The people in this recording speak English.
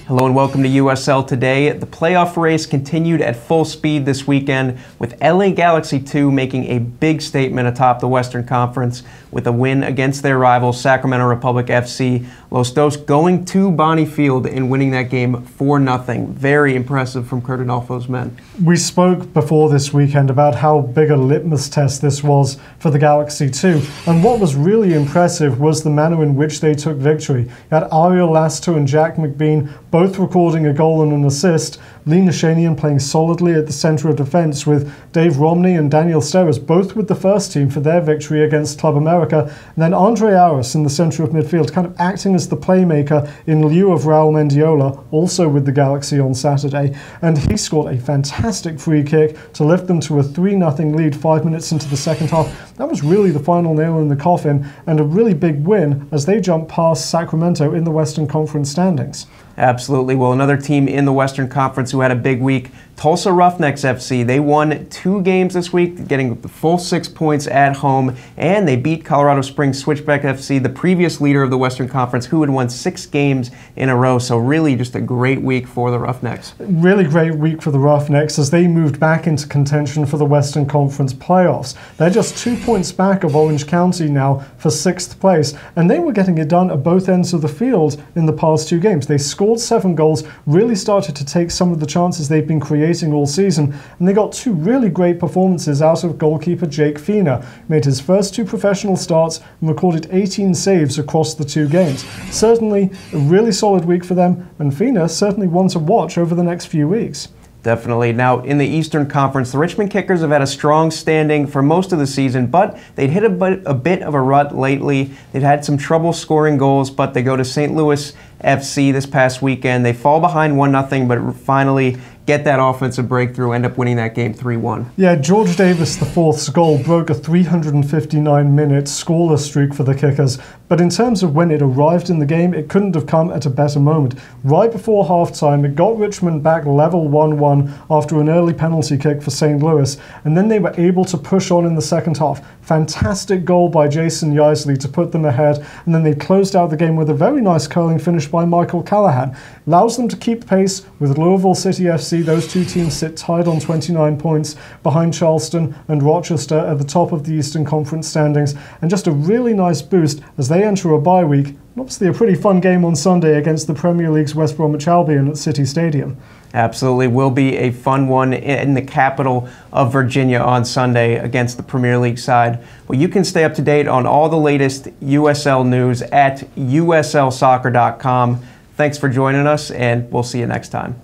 Hello and welcome to USL Today. The playoff race continued at full speed this weekend with LA Galaxy 2 making a big statement atop the Western Conference with a win against their rival Sacramento Republic FC. Los Dos going to Bonney Field and winning that game 4-0. Very impressive from Kurt Adolfo's men. We spoke before this weekend about how big a litmus test this was for the Galaxy 2, and what was really impressive was the manner in which they took victory. You had Ariel Lasto and Jack McBean both recording a goal and an assist. Lee Nashanian playing solidly at the centre of defence, with Dave Romney and Daniel Steres both with the first team for their victory against Club America. And then Andre Aris in the centre of midfield, kind of acting as the playmaker in lieu of Raul Mendiola, also with the Galaxy on Saturday. And he scored a fantastic free kick to lift them to a 3-0 lead 5 minutes into the second half. That was really the final nail in the coffin, and a really big win as they jump past Sacramento in the Western Conference standings. Absolutely. Well, another team in the Western Conference who had a big week, Tulsa Roughnecks FC. They won 2 games this week, getting the full 6 points at home, and they beat Colorado Springs Switchback FC, the previous leader of the Western Conference, who had won 6 games in a row. So really just a great week for the Roughnecks. Really great week for the Roughnecks as they moved back into contention for the Western Conference playoffs. They're just 2 points back of Orange County now for 6th place, and they were getting it done at both ends of the field in the past 2 games. They scored 7 goals, really started to take some of the chances they've been creating all season, and they got 2 really great performances out of goalkeeper Jake Fina. He made his first 2 professional starts and recorded 18 saves across the 2 games. Certainly a really solid week for them, and Fina certainly one to watch over the next few weeks. Definitely. Now, in the Eastern Conference, the Richmond Kickers have had a strong standing for most of the season, but they'd hit a bit of a rut lately. They've had some trouble scoring goals, but they go to St. Louis FC this past weekend. They fall behind 1-0, but finally get that offensive breakthrough, end up winning that game 3-1. Yeah, George Davis IV's goal broke a 359-minute scoreless streak for the Kickers, but in terms of when it arrived in the game, it couldn't have come at a better moment. Right before halftime, it got Richmond back level 1-1 after an early penalty kick for St. Louis, and then they were able to push on in the second half. Fantastic goal by Jason Yeisley to put them ahead, and then they closed out the game with a very nice curling finish by Michael Callahan. Allows them to keep pace with Louisville City FC. Those 2 teams sit tied on 29 points behind Charleston and Rochester at the top of the Eastern Conference standings, and just a really nice boost as they enter a bye week. Obviously a pretty fun game on Sunday against the Premier League's West Bromwich Albion at City Stadium. Absolutely. Will be a fun one in the capital of Virginia on Sunday against the Premier League side. Well, you can stay up to date on all the latest USL news at uslsoccer.com. Thanks for joining us, and we'll see you next time.